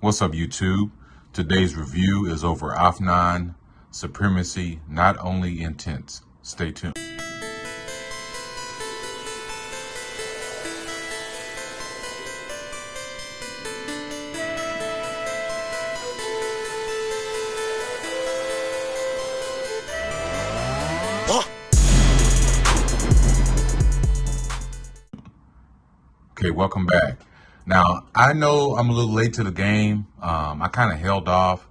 What's up, YouTube? Today's review is over Afnan Supremacy Not Only Intense. Stay tuned. Okay, welcome back. Now, I know I'm a little late to the game. I kind of held off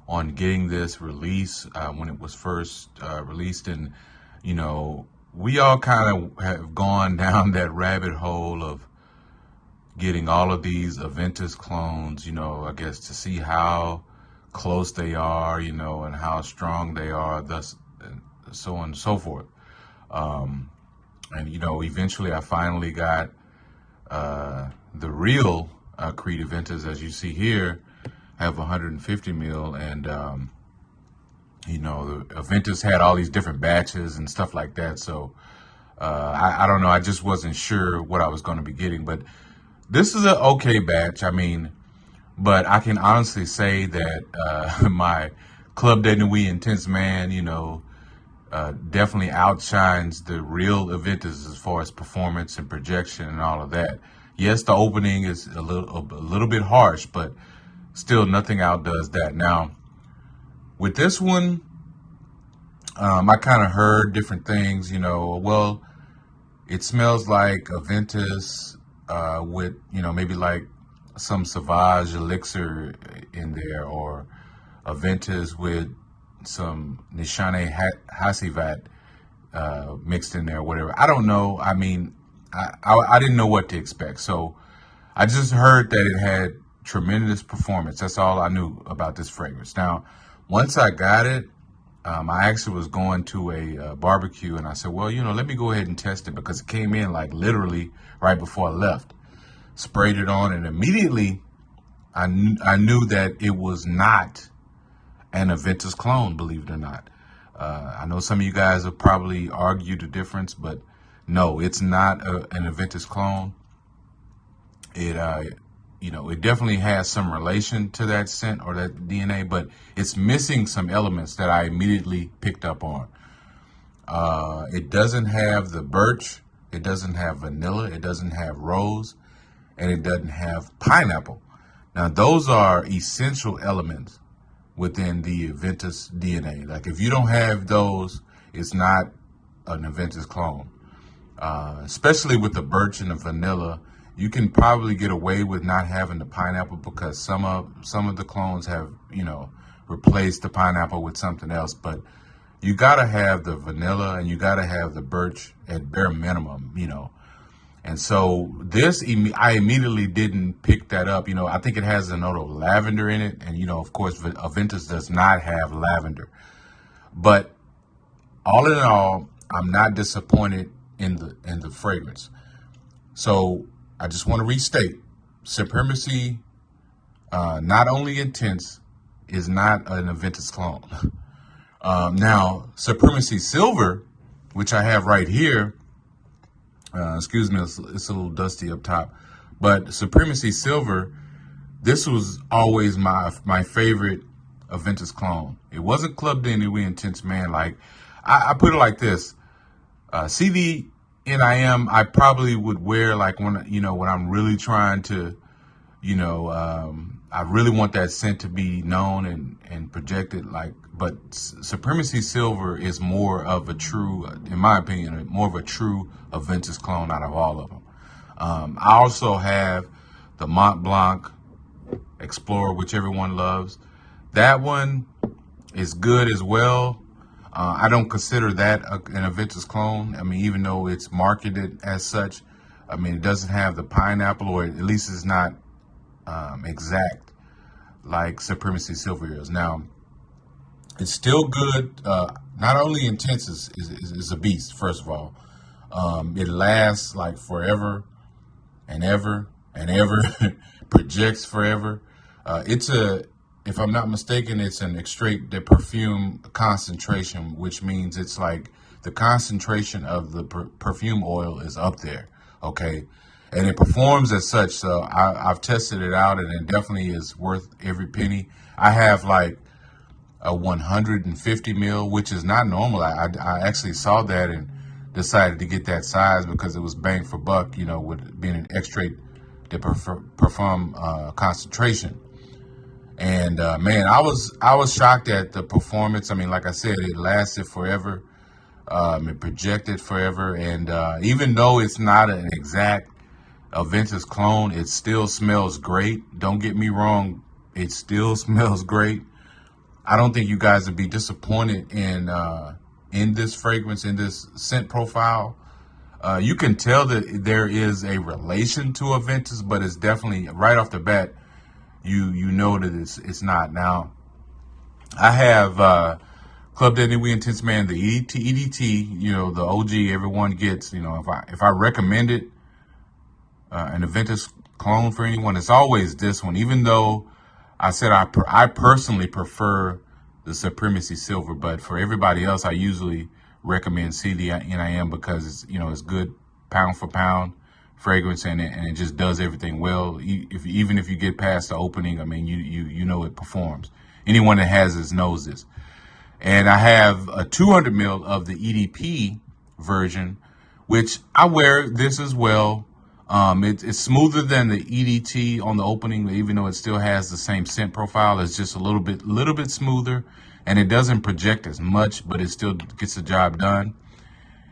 on getting this release when it was first released. And, you know, we all kind of have gone down that rabbit hole of getting all of these Aventus clones, you know, I guess to see how close they are, you know, and how strong they are, thus, and so on and so forth. And, you know, eventually I finally got the real Creed Aventus, as you see here, have 150 mil, and you know, the Aventus had all these different batches and stuff like that. So I don't know, I just wasn't sure what I was going to be getting, but this is an okay batch. I mean, but I can honestly say that my Club de Nuit Intense man, you know, definitely outshines the real Aventus as far as performance and projection and all of that. Yes, the opening is a little bit harsh, but still nothing outdoes that. Now, with this one, I kind of heard different things, you know, well, it smells like Aventus with, you know, maybe like some Sauvage elixir in there, or Aventus with some Nishane Hasivat mixed in there, whatever. I don't know. I mean, I didn't know what to expect. So I just heard that it had tremendous performance. That's all I knew about this fragrance. Now, once I got it, I actually was going to a barbecue, and I said, well, you know, let me go ahead and test it, because it came in like literally right before I left. Sprayed it on, and immediately I knew that it was not an Aventus clone, believe it or not. I know some of you guys have probably argued the difference, but no, it's not an Aventus clone. It, you know, it definitely has some relation to that scent or that DNA, but it's missing some elements that I immediately picked up on. It doesn't have the birch, it doesn't have vanilla, it doesn't have rose, and it doesn't have pineapple. Now, those are essential elements within the Aventus DNA. Like, if you don't have those, it's not an Aventus clone. Especially with the birch and the vanilla, you can probably get away with not having the pineapple, because some of the clones have, you know, replaced the pineapple with something else. But you gotta have the vanilla and you gotta have the birch at bare minimum, you know. And so this, I immediately didn't pick that up. You know, I think it has a note of lavender in it, and you know, of course, Aventus does not have lavender. But all in all, I'm not disappointed in the fragrance. So I just want to restate: Supremacy Not Only Intense is not an Aventus clone. Now, Supremacy Silver, which I have right here, excuse me, it's a little dusty up top, but Supremacy Silver, this was always my favorite Aventus clone. It wasn't Club de Nuit Intense, man. Like, I put it like this: CDNIM, I probably would wear like when, you know, when I'm really trying to, you know, I really want that scent to be known and projected, like. But Supremacy Silver is more of a true, in my opinion, more of a true Aventus clone out of all of them. I also have the Mont Blanc Explorer, which everyone loves. That one is good as well. I don't consider that an Aventus clone. I mean, even though it's marketed as such, I mean, it doesn't have the pineapple, or at least it's not exact like Supremacy Silver is. Now, it's still good. Not only intense is a beast, first of all. It lasts like forever and ever and ever, projects forever. If I'm not mistaken, it's an Extrait de Parfum concentration, which means it's like the concentration of the perfume oil is up there, okay? and it performs as such. So I've tested it out, and it definitely is worth every penny. I have like a 150 mil, which is not normal. I actually saw that and decided to get that size because it was bang for buck, you know, with being an Extrait de Parfum concentration. And man, I was shocked at the performance. I mean, like I said, it lasted forever. It projected forever, and even though it's not an exact Aventus clone, it still smells great. Don't get me wrong, it still smells great. I don't think you guys would be disappointed in this fragrance, in this scent profile. You can tell that there is a relation to Aventus, but it's definitely right off the bat. You know that it's not. Now, I have Club de Nuit Intense Man, the EDT, you know, the OG everyone gets. You know, if I recommend it, an Aventus clone for anyone, it's always this one. Even though I said I personally prefer the Supremacy Silver, but for everybody else, I usually recommend CDNIM because it's good pound for pound fragrance, and it just does everything well. Even if you get past the opening, I mean, you know it performs. Anyone that has this knows this. And I have a 200 mil of the EDP version, which I wear this as well. It's smoother than the EDT on the opening, even though it still has the same scent profile. It's just a little bit smoother, and it doesn't project as much, but it still gets the job done.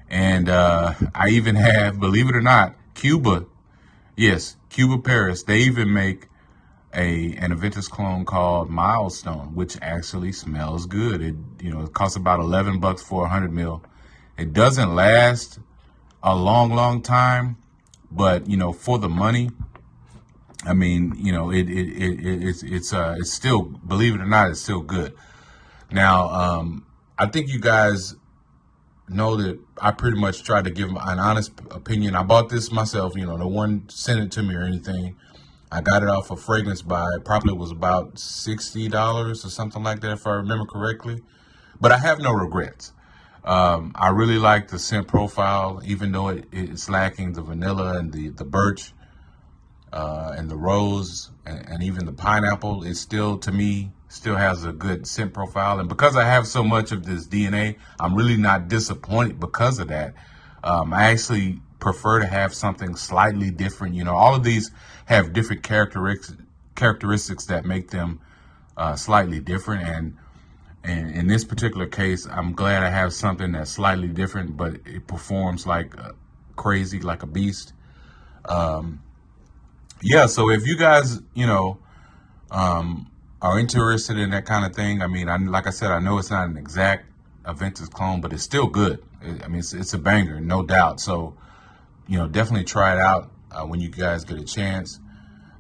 And I even have, believe it or not, Cuba, yes, Cuba, Paris. They even make an Aventus clone called Milestone, which actually smells good. It costs about $11 for 100 mil. It doesn't last a long time, but for the money, I mean, it's still, believe it or not, it's still good. Now, I think you guys know that I pretty much tried to give an honest opinion. I bought this myself, no one sent it to me or anything. I got it off of FragranceBuy. It probably was about $60 or something like that, if I remember correctly. But I have no regrets. I really like the scent profile, even though it's lacking the vanilla and the birch and the rose and even the pineapple. It still, to me, still has a good scent profile. And because I have so much of this DNA, I'm really not disappointed because of that. I actually prefer to have something slightly different. All of these have different characteristics that make them slightly different. And in this particular case, I'm glad I have something that's slightly different, but it performs like crazy, like a beast. Yeah, so if you guys, are interested in that kind of thing, I mean, like I said, I know it's not an exact Aventus clone, but it's still good. It's a banger, no doubt. So, definitely try it out when you guys get a chance.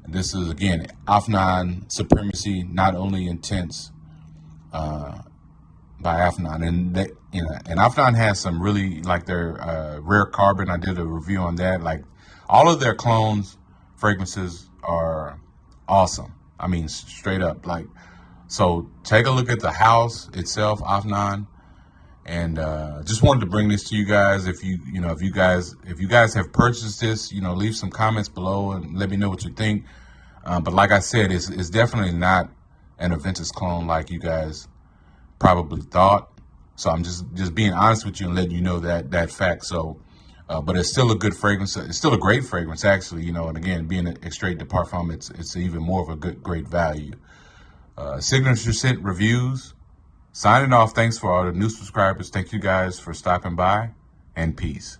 And this is, again, Afnan Supremacy, Not Only Intense, by Afnan. And Afnan has some really, like their rare carbon. I did a review on that. Like, all of their clones, fragrances are awesome. I mean, straight up. Like, so take a look at the house itself, Afnan. And just wanted to bring this to you guys. If you guys have purchased this, leave some comments below and let me know what you think. But like I said, it's definitely not an Aventus clone like you guys probably thought. So I'm just being honest with you and letting you know that fact. So, but it's still a good fragrance. It's still a great fragrance, actually. And again, being an Extrait de Parfum, it's even more of a great value. Signature Scent Reviews. Signing off. Thanks for all the new subscribers. Thank you guys for stopping by, and peace.